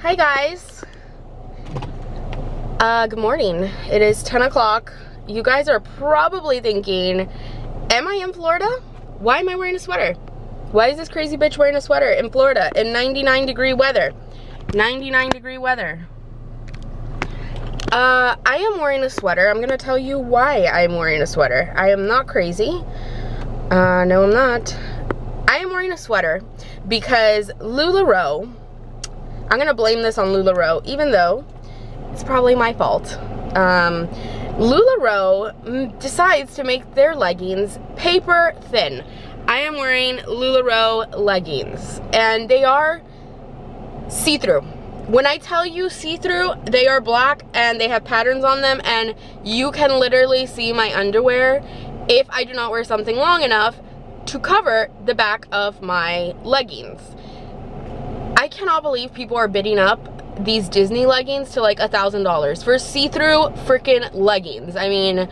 Hi guys. Good morning. It is 10 o'clock. You guys are probably thinking, am I in Florida? Why am I wearing a sweater? Why is this crazy bitch wearing a sweater in Florida in 99-degree weather? 99-degree weather. I am wearing a sweater. I'm gonna tell you why I'm wearing a sweater. I am not crazy. No, I'm not. I am wearing a sweater because LuLaRoe, I'm gonna blame this on LuLaRoe, even though it's probably my fault. LuLaRoe decides to make their leggings paper thin. I am wearing LuLaRoe leggings, and they are see-through. When I tell you see-through, they are black and they have patterns on them, and you can literally see my underwear if I do not wear something long enough to cover the back of my leggings. I cannot believe people are bidding up these Disney leggings to like $1,000 for see-through freaking leggings. I mean,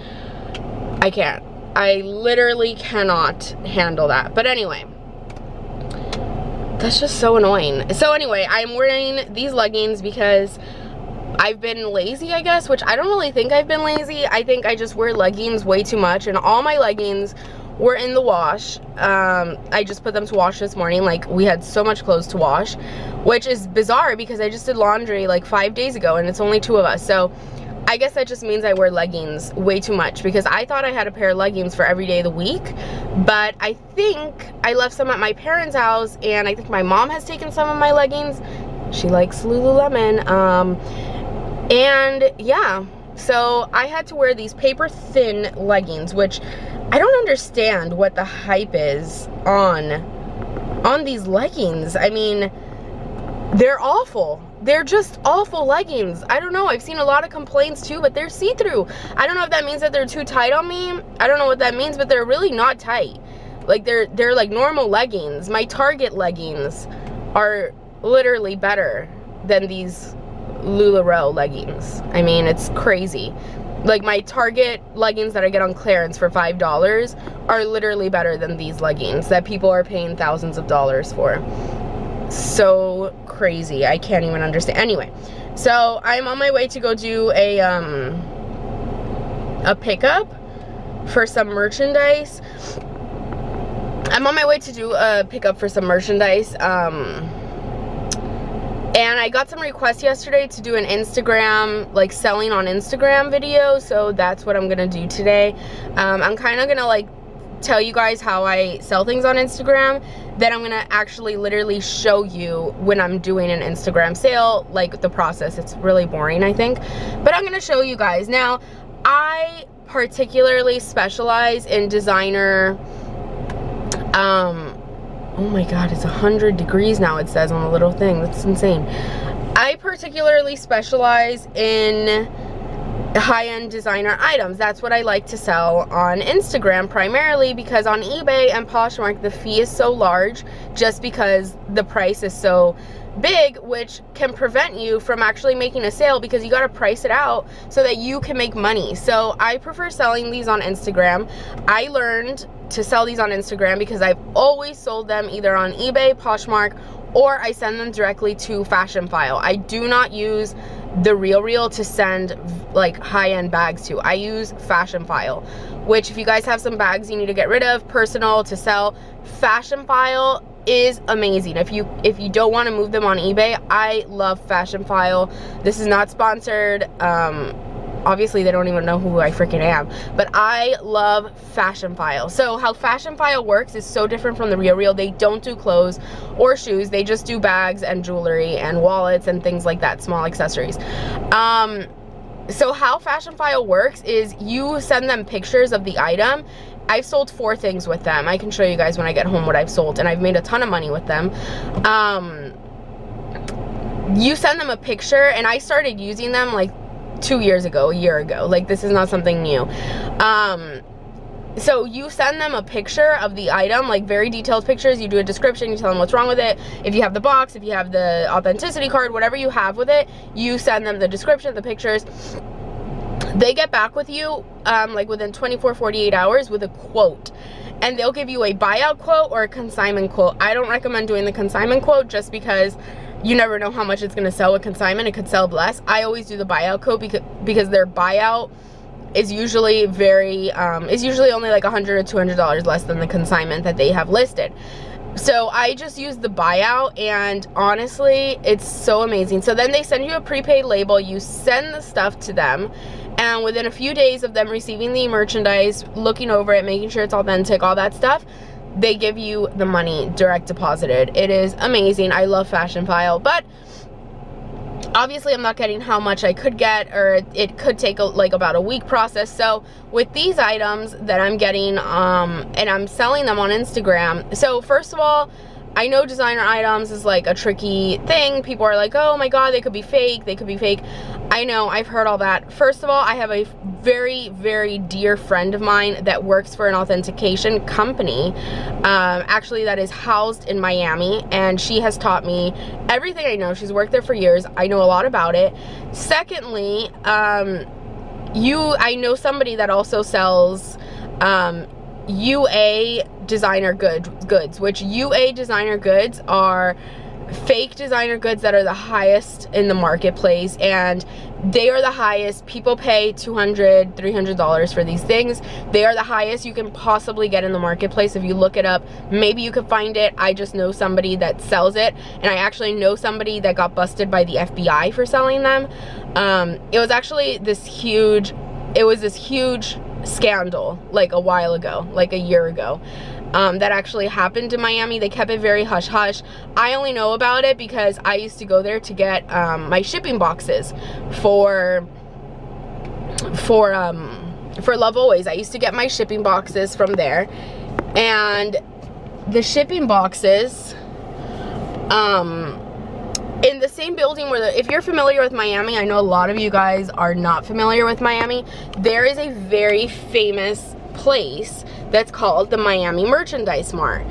I can't. I literally cannot handle that. But anyway, that's just so annoying. So anyway, I'm wearing these leggings because I've been lazy, I guess, which I don't really think I've been lazy. I think I just wear leggings way too much, and all my leggings were in the wash. I just put them to wash this morning. Like, we had so much clothes to wash, which is bizarre because I just did laundry like 5 days ago and it's only 2 of us. So I guess that just means I wear leggings way too much, because I thought I had a pair of leggings for every day of the week, but I think I left some at my parents' house, and I think my mom has taken some of my leggings. She likes Lululemon. And yeah, so I had to wear these paper thin leggings, which I don't understand what the hype is on these leggings. I mean, they're awful. They're just awful leggings. I don't know. I've seen a lot of complaints too, but they're see-through. I don't know if that means that they're too tight on me. I don't know what that means, but they're really not tight. Like, they're like normal leggings. My Target leggings are literally better than these LuLaRoe leggings. I mean, it's crazy. Like, my Target leggings that I get on clearance for $5 are literally better than these leggings that people are paying thousands of dollars for. So crazy. I can't even understand. Anyway, so I'm on my way to go do a pickup for some merchandise. I'm on my way to do a pickup for some merchandise. And I got some requests yesterday to do an Instagram, like selling on Instagram video, so that's what I'm gonna do today. I'm kind of gonna like tell you guys how I sell things on Instagram, then I'm gonna actually literally show you when I'm doing an Instagram sale, like the process. It's really boring, I think, but I'm gonna show you guys. Now, I particularly specialize in designer, oh my god, it's 100 degrees now, it says on the little thing. That's insane. I particularly specialize in high-end designer items. That's what I like to sell on Instagram, primarily because on eBay and Poshmark the fee is so large, just because the price is so big, which can prevent you from actually making a sale, because you got to price it out so that you can make money. So I prefer selling these on Instagram. I learned to sell these on Instagram because I've always sold them either on eBay, Poshmark, or I send them directly to Fashion File. I do not use the RealReal to send like high-end bags to. I use Fashion File, which if you guys have some bags you need to get rid of, personal to sell, Fashion File is amazing. If you don't want to move them on eBay, I love Fashion File. This is not sponsored. Obviously they don't even know who I freaking am, but I love Fashion File. So how Fashion File works is so different from the RealReal. They don't do clothes or shoes. They just do bags and jewelry and wallets and things like that, small accessories. So how Fashion File works is you send them pictures of the item. I've sold 4 things with them. I can show you guys when I get home what I've sold, and I've made a ton of money with them. You send them a picture, and I started using them like 2 years ago, a year ago. Like, this is not something new. So you send them a picture of the item, like very detailed pictures. You do a description, you tell them what's wrong with it. If you have the box, if you have the authenticity card, whatever you have with it, you send them the description, the pictures. They get back with you like within 24, 48 hours with a quote. And they'll give you a buyout quote or a consignment quote. I don't recommend doing the consignment quote just because you never know how much it's going to sell with consignment. It could sell less. I always do the buyout code because their buyout is usually is usually only like $100 or $200 less than the consignment that they have listed. So I just use the buyout, and honestly, it's so amazing. So then they send you a prepaid label, you send the stuff to them, and within a few days of them receiving the merchandise, looking over it, making sure it's authentic, all that stuff, they give you the money direct deposited. It is amazing. I love Fashion File, but obviously I'm not getting how much I could get, or it could take like about a week process. So with these items that I'm getting, and I'm selling them on Instagram. So first of all, I know designer items is like a tricky thing. People are like, oh my god, they could be fake, they could be fake. I know, I've heard all that. First of all, I have a very, very dear friend of mine that works for an authentication company, actually that is housed in Miami, and she has taught me everything I know. She's worked there for years. I know a lot about it. Secondly, I know somebody that also sells UA designer goods, which UA designer goods are fake designer goods that are the highest in the marketplace, and they are the highest. People pay $200, $300 for these things. They are the highest you can possibly get in the marketplace. If you look it up, maybe you could find it. I just know somebody that sells it, and I actually know somebody that got busted by the FBI for selling them. It was actually this huge scandal like a while ago, like a year ago, that actually happened in Miami. They kept it very hush hush. I only know about it because I used to go there to get my shipping boxes for Love Always. I used to get my shipping boxes from there, and the shipping boxes in the same building where if you're familiar with Miami, I know a lot of you guys are not familiar with Miami, there is a very famous place that's called the Miami Merchandise Mart.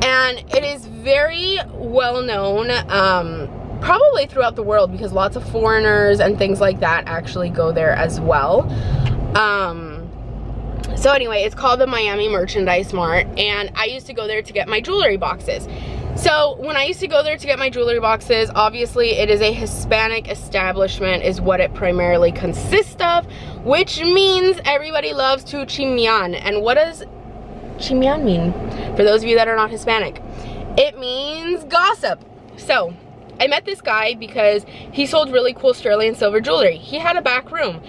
And it is very well known, probably throughout the world, because lots of foreigners and things like that actually go there as well. So anyway, it's called the Miami Merchandise Mart, and I used to go there to get my jewelry boxes. So when I used to go there to get my jewelry boxes, obviously it is a Hispanic establishment is what it primarily consists of, which means everybody loves to chimian. And what does chimian mean? For those of you that are not Hispanic, it means gossip. So I met this guy because he sold really cool sterling and silver jewelry. He had a back room,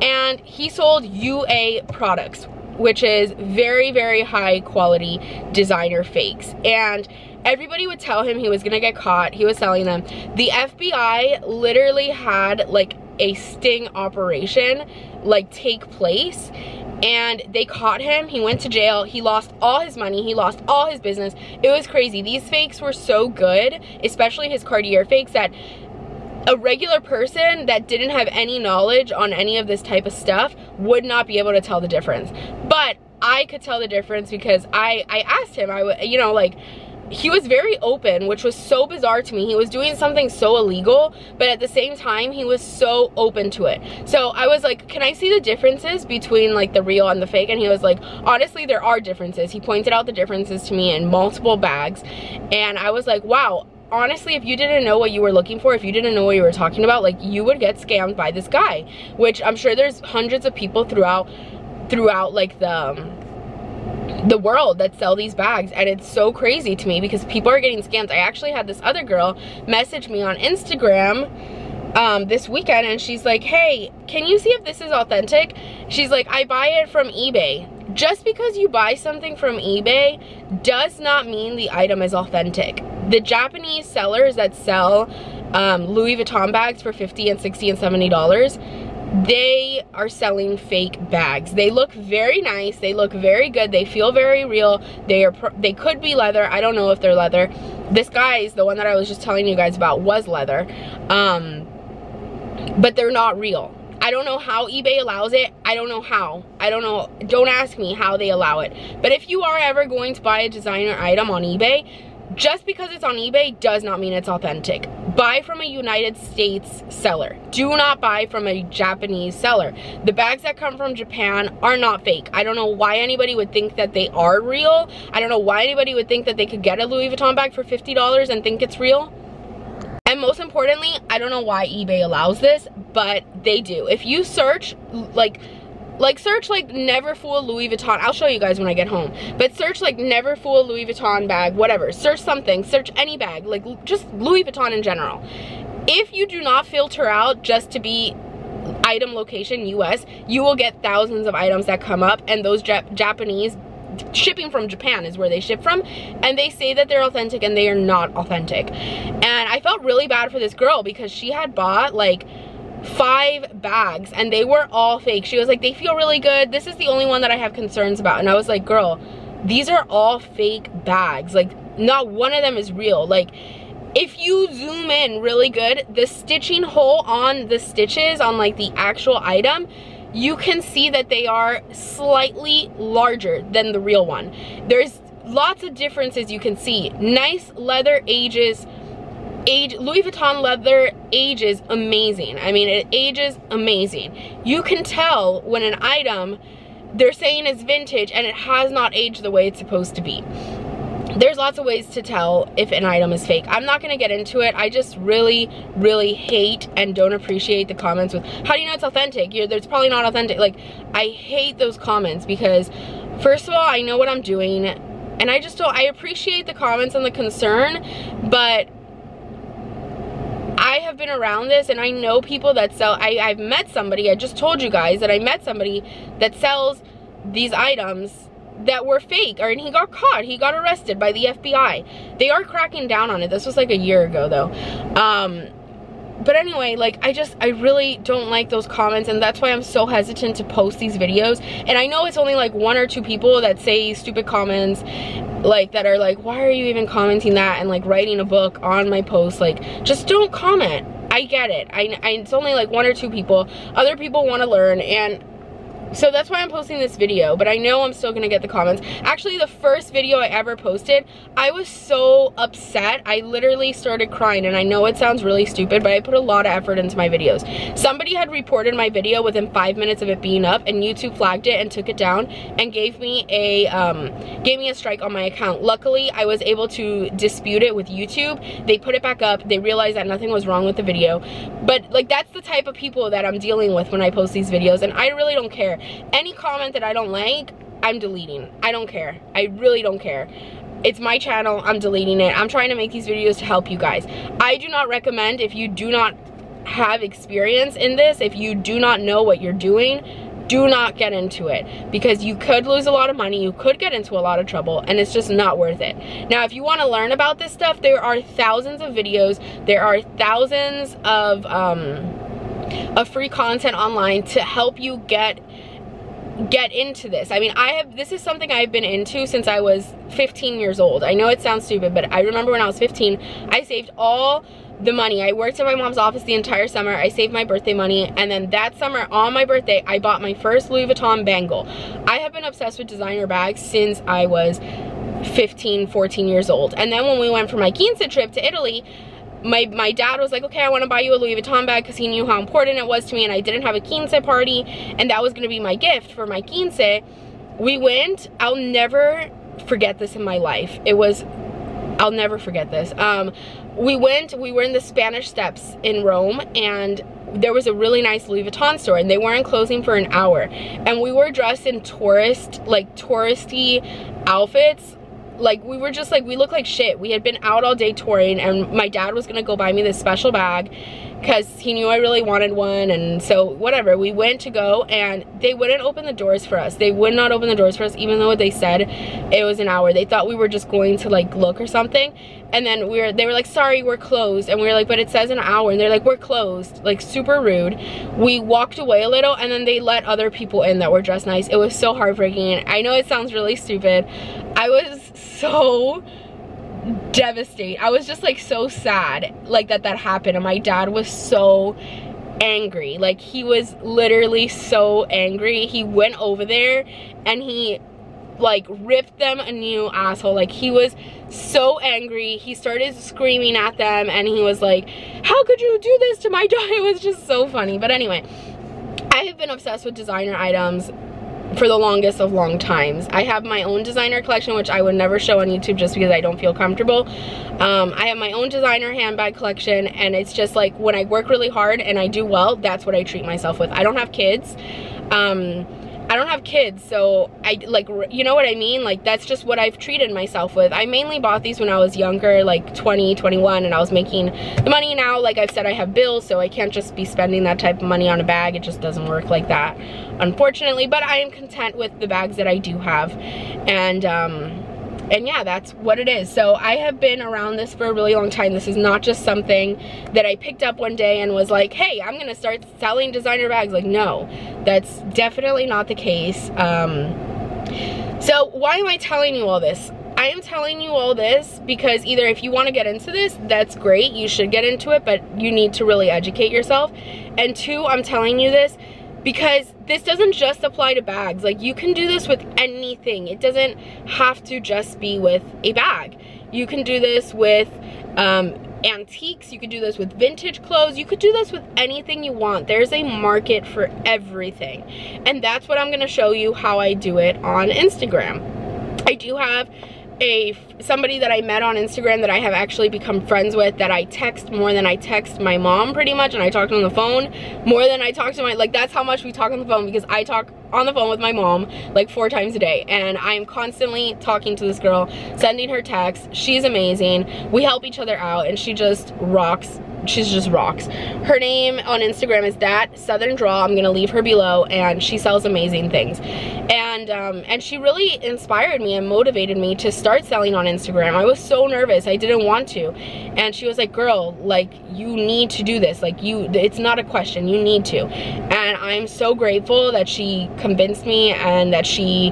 and he sold UA products, which is very, very high quality designer fakes. And everybody would tell him he was gonna get caught. He was selling them. The FBI literally had like a sting operation like take place, and they caught him. He went to jail. He lost all his money. He lost all his business. It was crazy. These fakes were so good, especially his Cartier fakes, that a regular person that didn't have any knowledge on any of this type of stuff would not be able to tell the difference. But I could tell the difference because I asked him. You know, like, he was very open, which was so bizarre to me. He was doing something so illegal, but at the same time, he was so open to it. So I was like, can I see the differences between like the real and the fake? And he was like, honestly, there are differences. He pointed out the differences to me in multiple bags. And I was like, wow, honestly, if you didn't know what you were looking for, if you didn't know what you were talking about, like, you would get scammed by this guy, which I'm sure there's hundreds of people throughout like the world that sell these bags. And it's so crazy to me because people are getting scammed. I actually had this other girl message me on Instagram this weekend, and she's like, hey, can you see if this is authentic? She's like, I buy it from eBay. Just because you buy something from eBay does not mean the item is authentic. The Japanese sellers that sell Louis Vuitton bags for $50 and $60 and $70, they are selling fake bags. They look very nice. They look very good. They feel very real. They could be leather. I don't know if they're leather. This guy's, the one that I was just telling you guys about, was leather. But they're not real. I don't know how eBay allows it. I don't know how. I don't know. Don't ask me how they allow it. But if you are ever going to buy a designer item on eBay, just because it's on eBay does not mean it's authentic. Buy from a United States seller. Do not buy from a Japanese seller. The bags that come from Japan are not fake. I don't know why anybody would think that they are real. I don't know why anybody would think that they could get a Louis Vuitton bag for $50 and think it's real. And most importantly, I don't know why eBay allows this, but they do. If you search, search like never fool Louis Vuitton. I'll show you guys when I get home. But search like never fool Louis Vuitton bag, whatever. Search something, search any bag, like just Louis Vuitton in general. If you do not filter out just to be item location US, you will get thousands of items that come up, and those Japanese, shipping from Japan is where they ship from, and they say that they're authentic and they are not authentic. And I felt really bad for this girl because she had bought like 5 bags and they were all fake. She was like, they feel really good, this is the only one that I have concerns about. And I was like, girl, these are all fake bags, like not one of them is real. Like if you zoom in really good, the stitching hole on the stitches on like the actual item, you can see that they are slightly larger than the real one. There's lots of differences you can see. Nice leather ages. Louis Vuitton leather ages amazing. I mean, it ages amazing. You can tell when an item, they're saying it's vintage and it has not aged the way it's supposed to be. There's lots of ways to tell if an item is fake. I'm not gonna get into it. I just really, really hate and don't appreciate the comments with, how do you know it's authentic? It's probably not authentic. Like, I hate those comments because, first of all, I know what I'm doing, and I just don't, I appreciate the comments and the concern, but I have been around this and I know people that sell, I've met somebody, I just told you guys that I met somebody that sells these items that were fake, and he got caught, he got arrested by the FBI. They are cracking down on it. This was like a year ago though. But anyway, like I really don't like those comments, and that's why I'm so hesitant to post these videos. And I know it's only like 1 or 2 people that say stupid comments, like that are like, why are you even commenting that, and like writing a book on my post. Like, just don't comment. I get it. It's only like 1 or 2 people. Other people want to learn, and so that's why I'm posting this video, but I know I'm still gonna get the comments. Actually, the first video I ever posted, I was so upset. I literally started crying, and I know it sounds really stupid, but I put a lot of effort into my videos. Somebody had reported my video within 5 minutes of it being up, and YouTube flagged it and took it down and gave me a strike on my account. Luckily, I was able to dispute it with YouTube. They put it back up. They realized that nothing was wrong with the video. But like, that's the type of people that I'm dealing with when I post these videos, and I really don't care. Any comment that I don't like, I'm deleting. I don't care. I really don't care. It's my channel. I'm deleting it. I'm trying to make these videos to help you guys. I do not recommend, if you do not have experience in this, if you do not know what you're doing, do not get into it, because you could lose a lot of money, you could get into a lot of trouble, and it's just not worth it. Now, if you want to learn about this stuff, there are thousands of videos, there are thousands of free content online to help you get into this. I mean, this is something I've been into since I was 15 years old. I know it sounds stupid, but I remember when I was 15, I saved all the money. I worked in my mom's office the entire summer. I saved my birthday money, and then that summer on my birthday, I bought my first Louis Vuitton bangle. I have been obsessed with designer bags since I was 15, 14 years old. And then when we went for my quince trip to Italy, my dad was like, okay, I want to buy you a Louis Vuitton bag, because he knew how important it was to me, and I didn't have a quince party, and that was going to be my gift for my quince. We went, I'll never forget this in my life. I'll never forget this. We were in the Spanish Steps in Rome, and there was a really nice Louis Vuitton store, and they weren't closing for an hour, and we were dressed in touristy outfits. Like, we were just like, we looked like shit. We had been out all day touring, and my dad was gonna go buy me this special bag because he knew I really wanted one. And so whatever, we went to go, and they wouldn't open the doors for us. They would not open the doors for us, even though they said it was an hour. They thought we were just going to like look or something, and then they were like, sorry, we're closed. And we were like, but it says an hour. And they're like, we're closed. Like, super rude. We walked away a little, and then they let other people in that were dressed nice. It was so heartbreaking. I know it sounds really stupid. I was so devastated. I was just like so sad like that happened, and my dad was so angry. Like, he was literally so angry. He went over there and he like ripped them a new asshole. Like, he was so angry. He started screaming at them, and he was like, how could you do this to my dad? It was just so funny. But anyway, I have been obsessed with designer items for the longest of long times. I have my own designer collection, which I would never show on YouTube just because I don't feel comfortable. I have my own designer handbag collection, and it's just like when I work really hard and I do well, that's what I treat myself with. I don't have kids. So I like, you know what I mean? Like, that's just what I've treated myself with. I mainly bought these when I was younger, like 20, 21, and I was making the money. Now, like I've said, I have bills, so I can't just be spending that type of money on a bag. It just doesn't work like that, unfortunately. But I am content with the bags that I do have, and yeah, that's what it is. So I have been around this for a really long time. This is not just something that I picked up one day and was like, hey, I'm gonna start selling designer bags. Like, no, that's definitely not the case. So why am I telling you all this? I am telling you all this because either if you want to get into this, that's great, you should get into it, but you need to really educate yourself. And two, I'm telling you this because this doesn't just apply to bags. Like, you can do this with anything. It doesn't have to just be with a bag. You can do this with antiques. You could do this with vintage clothes. You could do this with anything you want. There's a market for everything. And that's what I'm gonna show you how I do it on Instagram. I do have somebody that I met on Instagram that I have actually become friends with, that I text more than I text my mom pretty much, and I talk on the phone more than I talk to my, like, that's how much we talk on the phone, because I talk on the phone with my mom like 4 times a day, and I'm constantly talking to this girl, sending her texts. She's amazing. We help each other out, and she just rocks. She just rocks. Her name on Instagram is That Southern Draw. I'm gonna leave her below, and she sells amazing things. And she really inspired me and motivated me to start selling on Instagram. I was so nervous, I didn't want to. And she was like, girl, like, you need to do this. Like, it's not a question, you need to. And I'm so grateful that she convinced me and that she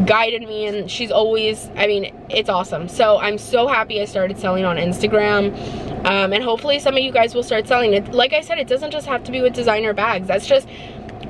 guided me, and she's always, I mean, it's awesome. So I'm so happy I started selling on Instagram, and hopefully some of you guys will start selling it. Like I said, it doesn't just have to be with designer bags. That's just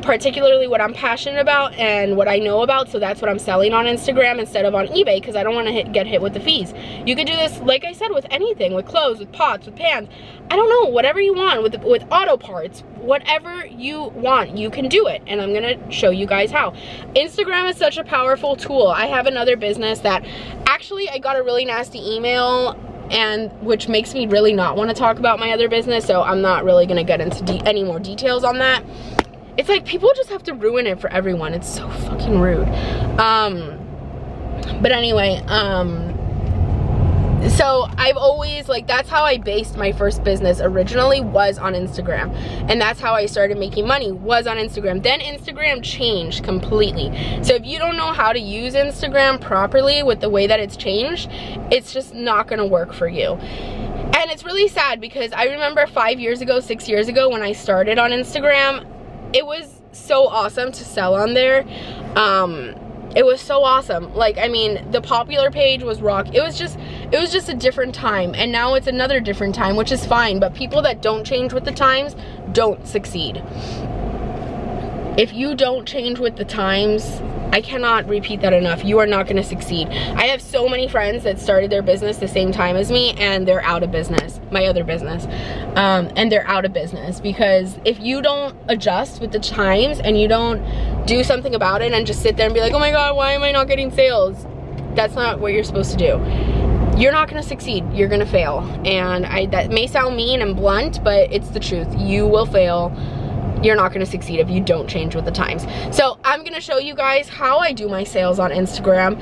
particularly what I'm passionate about and what I know about, so that's what I'm selling on Instagram instead of on eBay, because I don't want to get hit with the fees. You could do this, like I said, with anything, with clothes, with pots, with pans, I don't know, whatever you want, with auto parts, whatever you want, you can do it, and I'm gonna show you guys how. Instagram is such a powerful tool. I have another business that actually I got a really nasty email, and which makes me really not want to talk about my other business, so I'm not really gonna get into any more details on that. It's like, people just have to ruin it for everyone. It's so fucking rude. But anyway, so I've always, like, that's how I based my first business originally, was on Instagram. And that's how I started making money, was on Instagram. Then Instagram changed completely. So if you don't know how to use Instagram properly with the way that it's changed, it's just not gonna work for you. And it's really sad, because I remember 5 years ago, 6 years ago, when I started on Instagram, it was so awesome to sell on there. It was so awesome. Like, I mean, the popular page was rock. It was just a different time, and now it's another different time, which is fine. But people that don't change with the times don't succeed. If you don't change with the times, I cannot repeat that enough, you are not gonna succeed. I have so many friends that started their business the same time as me, and they're out of business, my other business. And they're out of business because if you don't adjust with the times and you don't do something about it and just sit there and be like, oh my God, why am I not getting sales? That's not what you're supposed to do. You're not gonna succeed, you're gonna fail. And that may sound mean and blunt, but it's the truth. You will fail. You're not gonna succeed if you don't change with the times. So I'm gonna show you guys how I do my sales on Instagram.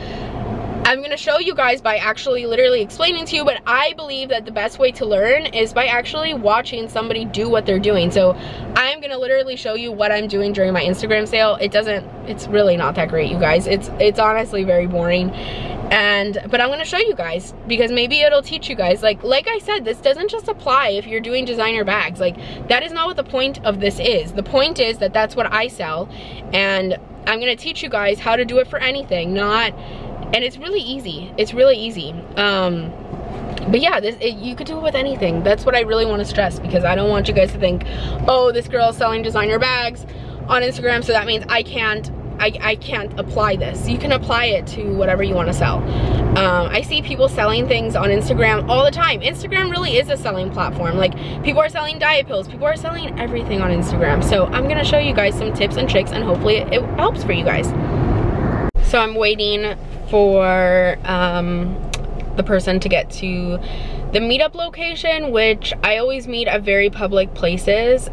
I'm gonna show you guys by actually literally explaining to you, but I believe that the best way to learn is by actually watching somebody do what they're doing. So I'm gonna literally show you what I'm doing during my Instagram sale. It's really not that great, you guys. It's honestly very boring. But I'm gonna show you guys, because maybe it'll teach you guys. Like I said, this doesn't just apply if you're doing designer bags. Like, that is not what the point of this is. The point is that that's what I sell, and I'm gonna teach you guys how to do it for anything. And it's really easy. It's really easy. But yeah, you could do it with anything. That's what I really want to stress, because I don't want you guys to think, oh, this girl's selling designer bags on Instagram, so that means I can't apply this. You can apply it to whatever you want to sell. I see people selling things on Instagram all the time. Instagram really is a selling platform. Like, people are selling diet pills, people are selling everything on Instagram. So I'm gonna show you guys some tips and tricks, and hopefully it helps for you guys. So I'm waiting for the person to get to the meetup location, which I always meet at very public places.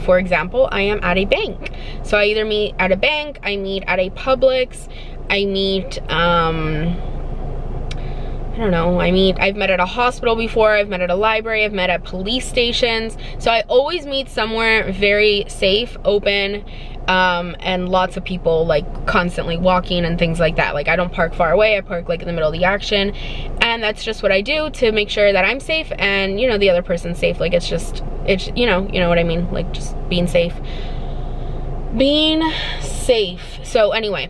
For example, I am at a bank. So I either meet at a bank, I meet at a Publix, I meet, I don't know, I've met at a hospital before, I've met at a library, I've met at police stations. So I always meet somewhere very safe, open, and lots of people like constantly walking and things like that. Like I don't park far away, I park like in the middle of the action, and that's just what I do to make sure that I'm safe and, you know, the other person's safe. Like it's you know what I mean, like just being safe. So anyway,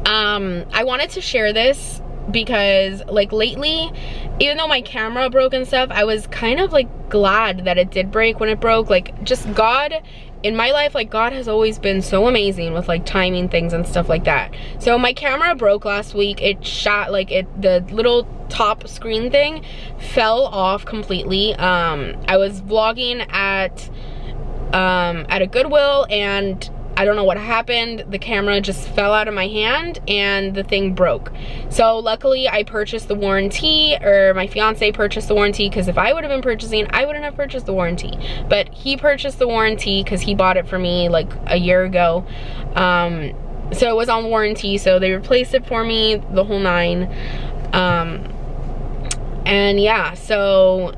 I wanted to share this because like lately, even though my camera broke and stuff, I was kind of like glad that it did break when it broke. Like just God in my life, like God has always been so amazing with like timing things and stuff like that. So my camera broke last week. It shot like the little top screen thing fell off completely. I was vlogging at a Goodwill, and I don't know what happened. The camera just fell out of my hand and the thing broke. So luckily I purchased the warranty, or my fiance purchased the warranty, because if I would have been purchasing, I wouldn't have purchased the warranty. But he purchased the warranty because he bought it for me like a year ago. So it was on warranty, so they replaced it for me, the whole nine. And yeah, so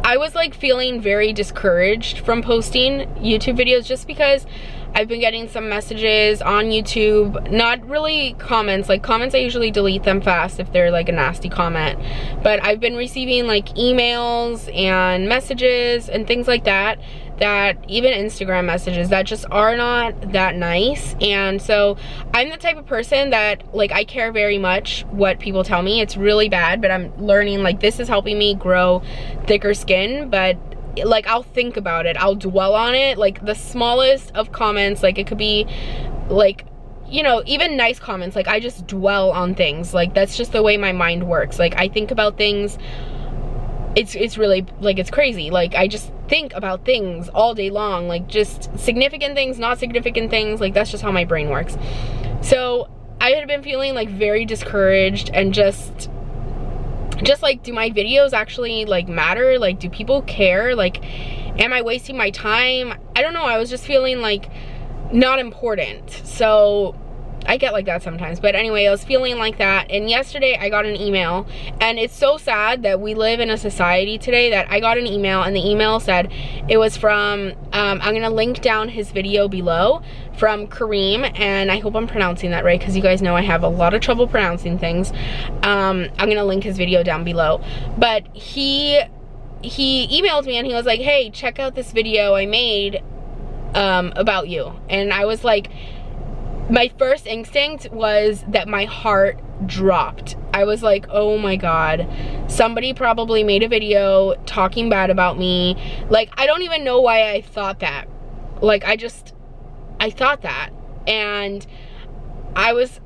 I was like feeling very discouraged from posting YouTube videos just because I've been getting some messages on YouTube, not really comments. Like comments, I usually delete them fast if they're like a nasty comment. But I've been receiving like emails and messages and things like that, that even Instagram messages that just are not that nice. And so I'm the type of person that like I care very much what people tell me. It's really bad, but I'm learning like this is helping me grow thicker skin. But like I'll think about it, I'll dwell on it, like the smallest of comments, like it could be like, you know, even nice comments, like I just dwell on things. Like that's just the way my mind works. Like I think about things, it's really like, it's crazy. Like I just think about things all day long, like just significant things, not significant things. Like that's just how my brain works. So I had been feeling like very discouraged and just like, do my videos actually like matter? Like do people care? Like am I wasting my time? I don't know, I was just feeling like not important. So I get like that sometimes, but anyway, I was feeling like that. And yesterday I got an email, and it's so sad that we live in a society today that I got an email, and the email said it was from I'm gonna link down his video below, from Kareem, and I hope I'm pronouncing that right, because you guys know I have a lot of trouble pronouncing things. I'm gonna link his video down below. But he emailed me and he was like, hey, check out this video I made about you. And I was like, my first instinct was that my heart dropped. I was like, oh my God, somebody probably made a video talking bad about me. Like, I don't even know why I thought that. Like, I thought that. And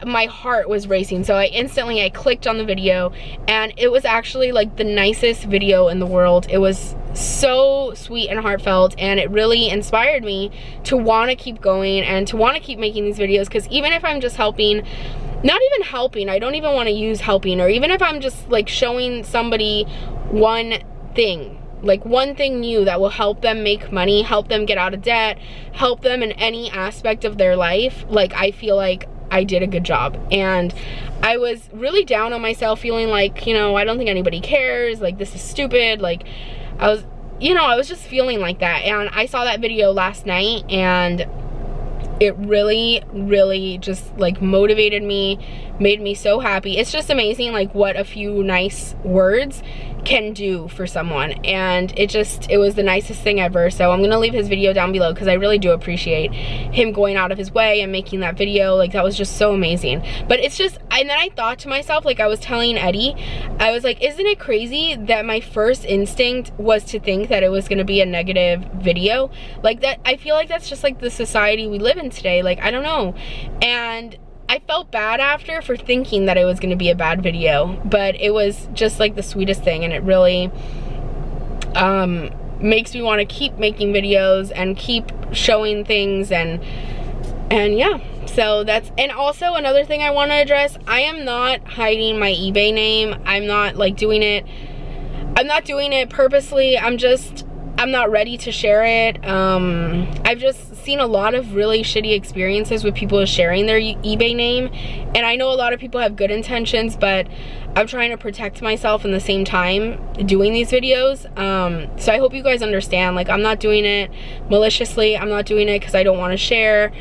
my heart was racing. So I clicked on the video, and it was actually like the nicest video in the world. It was so sweet and heartfelt, and it really inspired me to want to keep going and to want to keep making these videos. Because even if I'm just helping, not even helping, I don't even want to use helping, or even if I'm just like showing somebody one thing, like one thing new that will help them make money, help them get out of debt, help them in any aspect of their life, like I feel like I did a good job. And I was really down on myself, feeling like, you know, I don't think anybody cares, like this is stupid. Like I was just feeling like that. And I saw that video last night, and it really just like motivated me, made me so happy. It's just amazing like what a few nice words can do for someone, and it was the nicest thing ever. So I'm gonna leave his video down below because I really do appreciate him going out of his way and making that video. Like that was just so amazing. But it's just, and then I thought to myself, like I was telling Eddie, I was like, isn't it crazy that my first instinct was to think that it was gonna be a negative video? Like that, I feel like that's just like the society we live in today. Like I don't know. And I felt bad after for thinking that it was gonna be a bad video, but it was just like the sweetest thing, and it really makes me want to keep making videos and keep showing things. And And yeah, so that's, and also another thing I want to address, I am not hiding my eBay name. I'm not like doing it, I'm not doing it purposely. I'm not ready to share it. I've just seen a lot of really shitty experiences with people sharing their eBay name, and I know a lot of people have good intentions, but I'm trying to protect myself in the same time doing these videos. So I hope you guys understand, like, I'm not doing it maliciously. I'm not doing it because I don't want to share.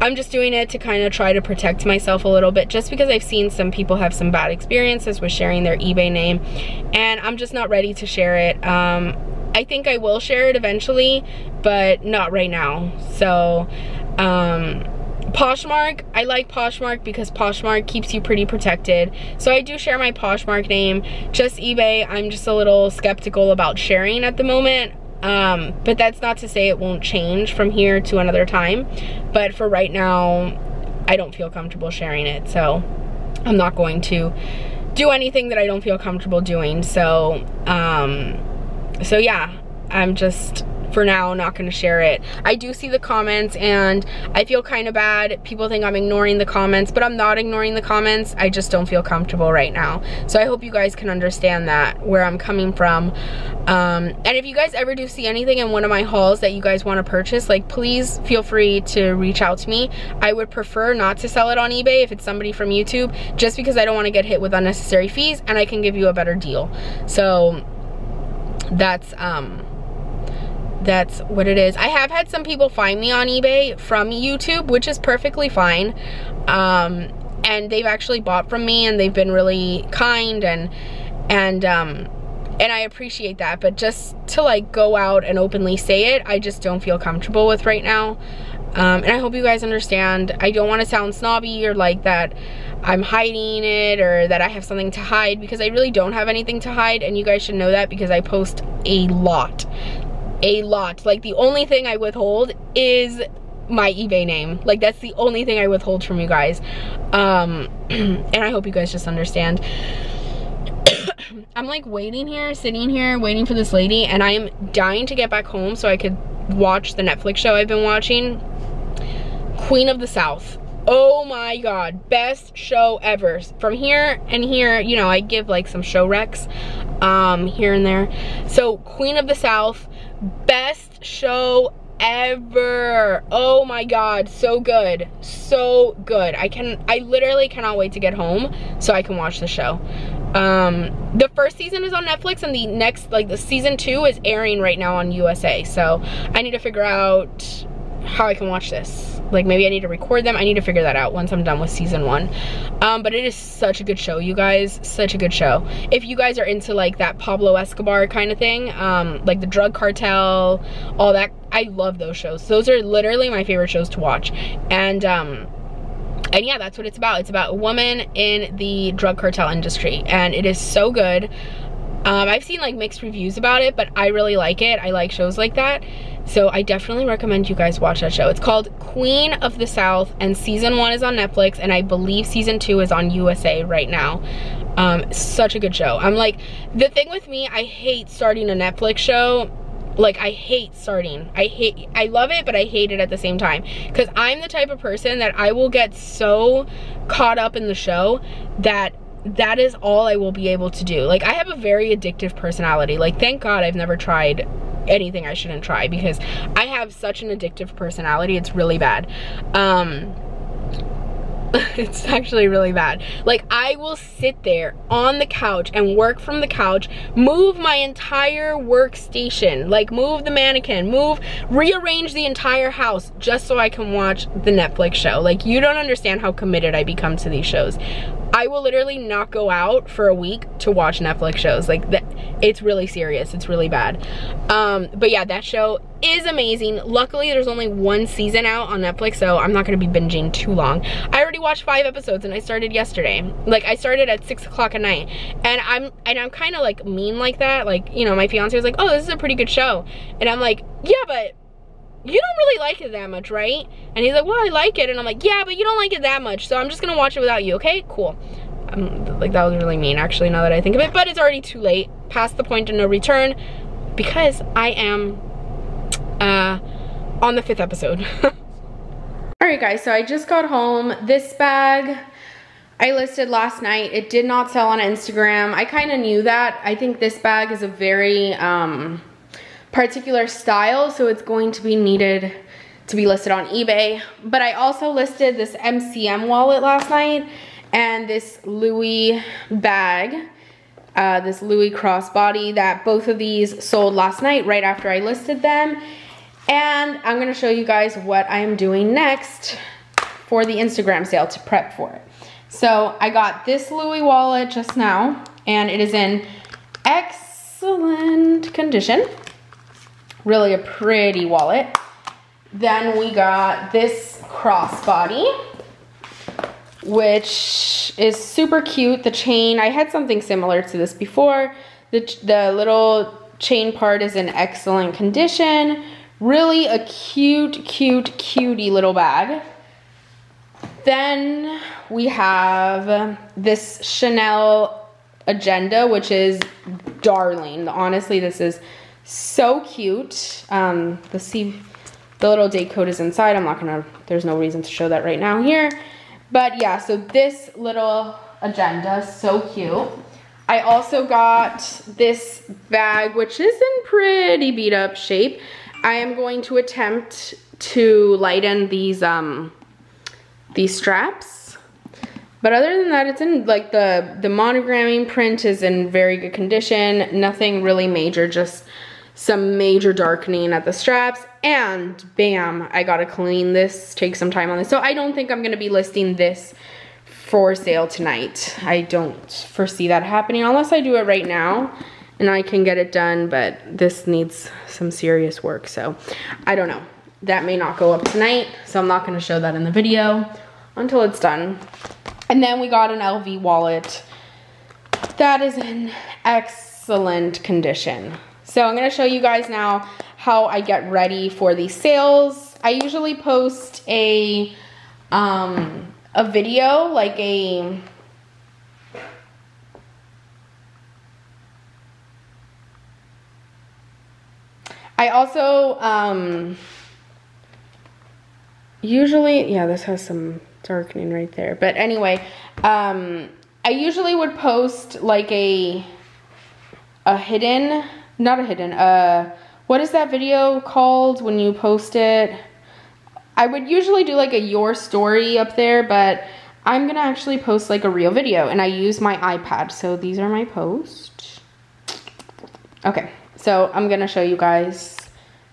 I'm just doing it to kind of try to protect myself a little bit, just because I've seen some people have some bad experiences with sharing their eBay name, and I'm just not ready to share it. I think I will share it eventually, but not right now. So, Poshmark, I like Poshmark because Poshmark keeps you pretty protected. So I do share my Poshmark name. Just eBay, I'm just a little skeptical about sharing at the moment. But that's not to say it won't change from here to another time. But for right now, I don't feel comfortable sharing it. So I'm not going to do anything that I don't feel comfortable doing. So, so yeah, I'm just, for now, not going to share it. I do see the comments and I feel kind of bad. People think I'm ignoring the comments, but I'm not ignoring the comments. I just don't feel comfortable right now. So I hope you guys can understand that, where I'm coming from. And if you guys ever do see anything in one of my hauls that you guys want to purchase, like, please feel free to reach out to me. I would prefer not to sell it on eBay if it's somebody from YouTube, just because I don't want to get hit with unnecessary fees, and I can give you a better deal. So that's what it is. I have had some people find me on eBay from YouTube, which is perfectly fine. And they've actually bought from me, and they've been really kind, and I appreciate that. But just to like go out and openly say it, I just don't feel comfortable with right now. And I hope you guys understand. I don't want to sound snobby or like that I'm hiding it or that I have something to hide, because I really don't have anything to hide, and you guys should know that, because I post a lot. Like, the only thing I withhold is my eBay name. Like, that's the only thing I withhold from you guys. And I hope you guys just understand. I'm like waiting here, sitting here, waiting for this lady, and I am dying to get back home so I could watch the Netflix show I've been watching. Queen of the South. Oh my god, best show ever. From here and here, you know, I give like some show recs here and there. So Queen of the South, best show ever. Oh my god, so good, so good. I literally cannot wait to get home so I can watch the show. The first season is on Netflix, and the next, like, the season 2 is airing right now on USA. So I need to figure out how I can watch this. Like, maybe I need to record them. I need to figure that out once I'm done with season 1. But it is such a good show, you guys. Such a good show. If you guys are into like that Pablo Escobar kind of thing, like the drug cartel, all that, I love those shows. Those are literally my favorite shows to watch. And yeah, that's what it's about. It's about a woman in the drug cartel industry, and it is so good. I've seen like mixed reviews about it, but I really like it. I like shows like that. So I definitely recommend you guys watch that show. It's called Queen of the South, and season 1 is on Netflix, and I believe season 2 is on USA right now. Such a good show. I'm like, the thing with me, I hate starting a Netflix show. Like, I hate starting. I love it, but I hate it at the same time. Because I'm the type of person that I will get so caught up in the show that that is all I will be able to do. Like, I have a very addictive personality. Like, thank God I've never tried anything I shouldn't try, because I have such an addictive personality. It's really bad. It's actually really bad. Like, I will sit there on the couch and work from the couch, move my entire workstation, like move the mannequin, rearrange the entire house just so I can watch the Netflix show. Like, you don't understand how committed I become to these shows. I will literally not go out for a week to watch Netflix shows. Like, it's really serious. It's really bad. But yeah, that show is amazing. Luckily, there's only 1 season out on Netflix, so I'm not gonna be binging too long. I already watched 5 episodes, and I started yesterday. Like, I started at 6 o'clock at night, and I'm kind of like mean like that. Like, you know, my fiance was like, "Oh, this is a pretty good show," and I'm like, "Yeah, but you don't really like it that much, right?" And he's like, "Well, I like it," and I'm like, "Yeah, but you don't like it that much, so I'm just gonna watch it without you, okay? Cool." Like, that was really mean, actually, now that I think of it, but it's already too late, past the point of no return, because I am on the 5th episode. Alright, Alright guys, so I just got home. This bag I listed last night. It did not sell on Instagram. I kind of knew that. I think this bag is a very particular style, so it's going to be needed to be listed on eBay. But I also listed this MCM wallet last night and this Louis bag, this Louis crossbody, that both of these sold last night right after I listed them. And I'm gonna show you guys what I am doing next for the Instagram sale to prep for it. So I got this Louis wallet just now, and it is in excellent condition. Really a pretty wallet. Then we got this crossbody, which is super cute. The chain, I had something similar to this before. The little chain part is in excellent condition. Really a cutie little bag. Then we have this Chanel agenda, which is darling. Honestly, this is so cute. The little date code is inside. There's no reason to show that right now here. But yeah, so this little agenda, so cute. I also got this bag, which is in pretty beat up shape. I am going to attempt to lighten these straps. But other than that, it's in like the monogramming print is in very good condition. Nothing really major, just some major darkening at the straps. And bam, I gotta clean this, take some time on this. So I don't think I'm gonna be listing this for sale tonight. I don't foresee that happening unless I do it right now and I can get it done, but this needs some serious work, so I don't know. That may not go up tonight, so I'm not gonna show that in the video until it's done. And then we got an LV wallet that is in excellent condition. So I'm gonna show you guys now how I get ready for these sales. I usually post a video, like I also usually, yeah, this has some darkening right there. But anyway, I usually would post like a hidden, not a hidden, what is that video called when you post it? I would usually do like a your story up there, but I'm gonna actually post like a real video, and I use my iPad. So these are my posts. Okay, so I'm gonna show you guys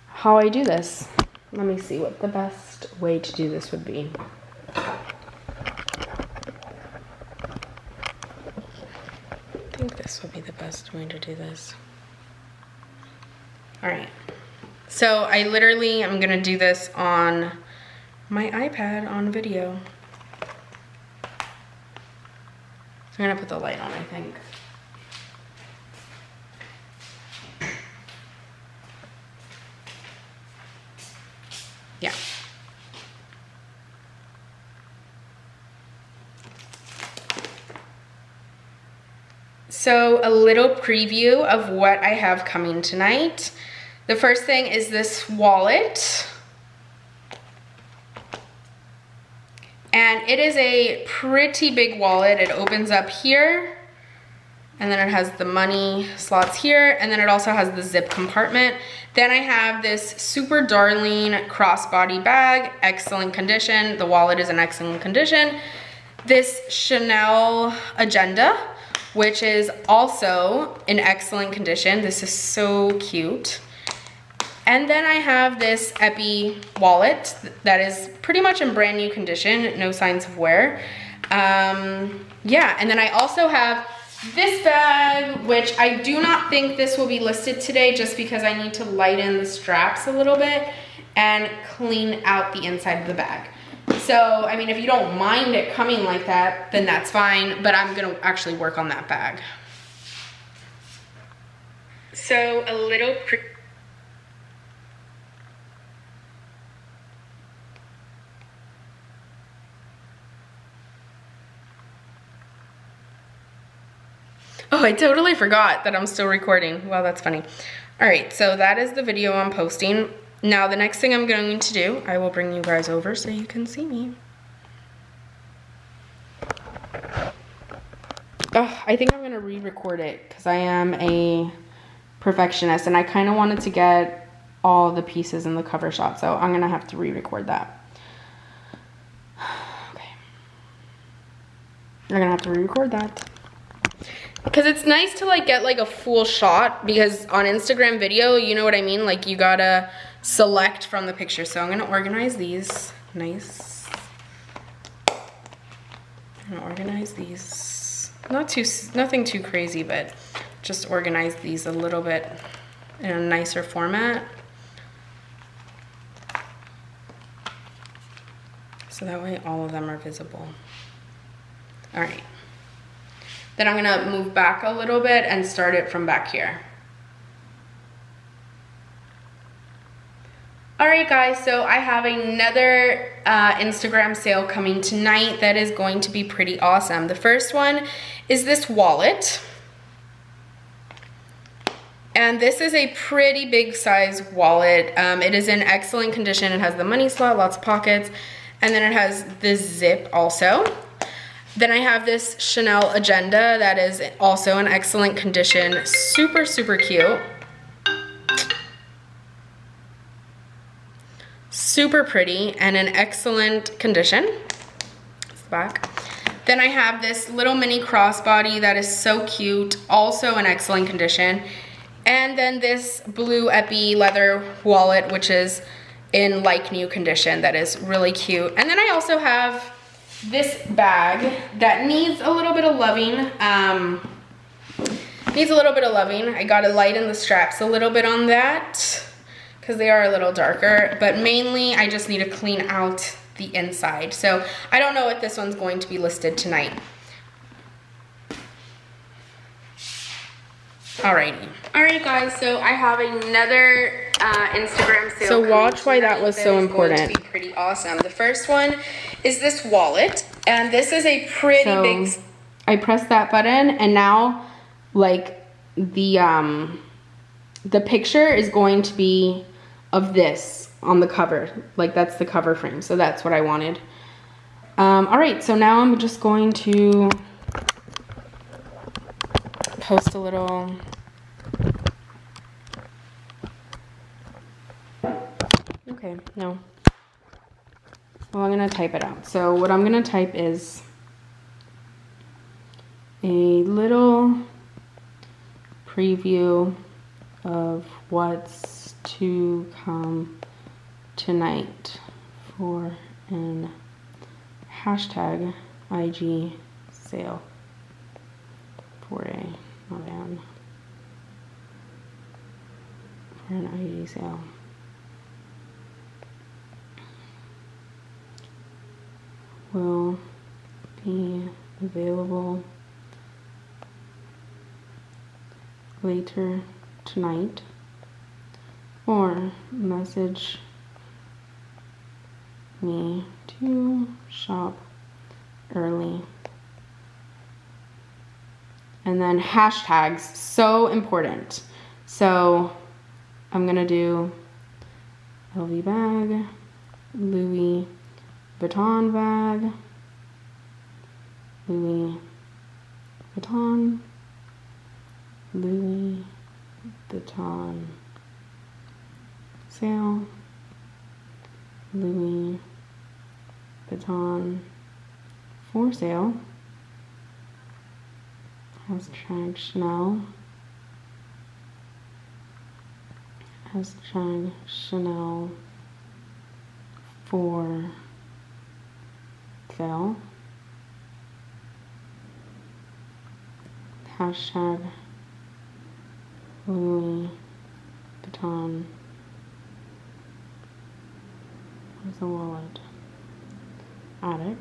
how I do this. Let me see what the best way to do this would be. I think this would be the best way to do this. All right, so I literally am gonna do this on my iPad on video. So I'm gonna put the light on, I think. Yeah. So a little preview of what I have coming tonight. The first thing is this wallet. And it is a pretty big wallet. It opens up here, and then it has the money slots here, and then it also has the zip compartment. Then I have this super darling crossbody bag, excellent condition. The wallet is in excellent condition. This Chanel agenda, which is also in excellent condition. This is so cute. And then I have this Epi wallet that is pretty much in brand new condition, no signs of wear. Yeah, and then I also have this bag, which I do not think this will be listed today just because I need to lighten the straps a little bit and clean out the inside of the bag. So, I mean, if you don't mind it coming like that, then that's fine, but I'm gonna actually work on that bag. So, a little Oh, I totally forgot that I'm still recording. Wow, that's funny. All right, so that is the video I'm posting. Now the next thing I'm going to do, I will bring you guys over so you can see me. Oh, I think I'm gonna re-record it because I am a perfectionist and I kind of wanted to get all the pieces in the cover shot, so I'm gonna have to re-record that. Okay. I'm gonna have to re-record that. Because it's nice to like get like a full shot, because on Instagram video, you know what I mean? Like you gotta select from the picture. So I'm gonna organize these. Nice. I'm gonna organize these. Nothing too crazy, but just organize these a little bit in a nicer format. So that way all of them are visible. All right. Then I'm gonna move back a little bit and start it from back here. All right guys, so I have another Instagram sale coming tonight that is going to be pretty awesome. The first one is this wallet. And this is a pretty big size wallet. It is in excellent condition. It has the money slot, lots of pockets, and then it has this zip also. Then I have this Chanel agenda that is also in excellent condition. Super, super cute. Super pretty and in excellent condition. It's the back. Then I have this little mini crossbody that is so cute, also in excellent condition. And then this blue Epi leather wallet, which is in like new condition, that is really cute. And then I also have this bag that needs a little bit of loving. I gotta lighten the straps a little bit on that because they are a little darker, but mainly I just need to clean out the inside. So I don't know if this one's going to be listed tonight. Alrighty. Alright guys, so I have another Instagram sale. So watch why that was so important. Going to be pretty awesome. The first one is this wallet, and this is a pretty big. I pressed that button, and now like the picture is going to be of this on the cover. Like that's the cover frame. So that's what I wanted. Alright, so now I'm just going to post a little. Okay, no. Well, I'm gonna type it out. So what I'm gonna type is a little preview of what's to come tonight for an hashtag IG sale for an IG sale. Will be available later tonight, or message me to shop early. And then hashtags, so important. So I'm gonna do LV bag, Louis Vuitton bag, Louis Vuitton, Louis Vuitton sale, Louis Vuitton for sale, hashtag Chanel, hashtag Chanel for sale, hashtag Louis Vuitton. Where's the wallet? Attic.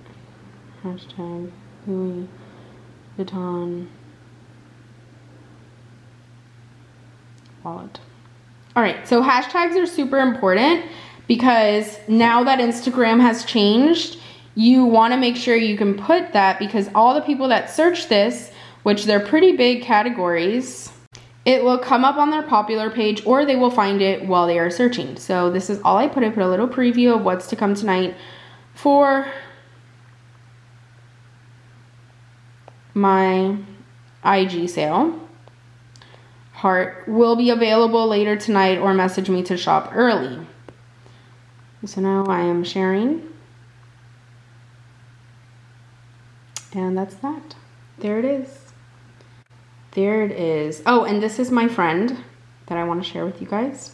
Hashtag Louis Vuitton wallet. Alright, so hashtags are super important because now that Instagram has changed, you want to make sure you can put that, because all the people that search this, which they're pretty big categories, it will come up on their popular page, or they will find it while they are searching. So this is all I put. I put a little preview of what's to come tonight for my IG sale. Heart will be available later tonight, or message me to shop early. So now I am sharing. And that's that. There it is. There it is. Oh, and this is my friend that I want to share with you guys.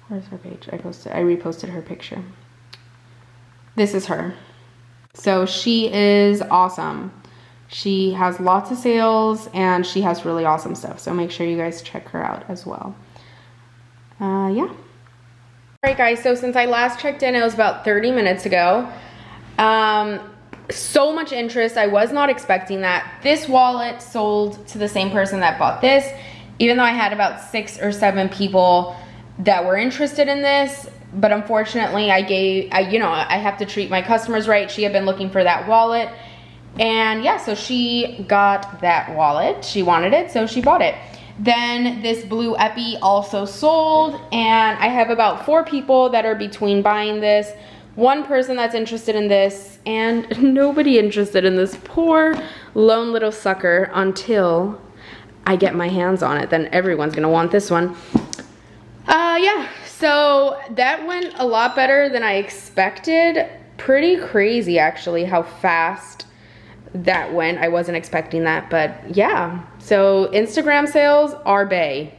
Where's her page? I reposted her picture. This is her. So she is awesome. She has lots of sales and she has really awesome stuff. So make sure you guys check her out as well. Yeah. All right, guys. So since I last checked in, it was about 30 minutes ago. So much interest. I was not expecting that. This wallet sold to the same person that bought this, even though I had about 6 or 7 people that were interested in this. But unfortunately, I have to treat my customers right. She had been looking for that wallet, and yeah, so she got that wallet. She wanted it, so she bought it. Then this blue Epi also sold, and I have about 4 people that are between buying this. 1 person that's interested in this, and nobody interested in this poor lone little sucker until I get my hands on it. Then everyone's gonna want this one. Yeah, so that went a lot better than I expected. Pretty crazy actually how fast that went. I wasn't expecting that, but yeah. So Instagram sales are bae.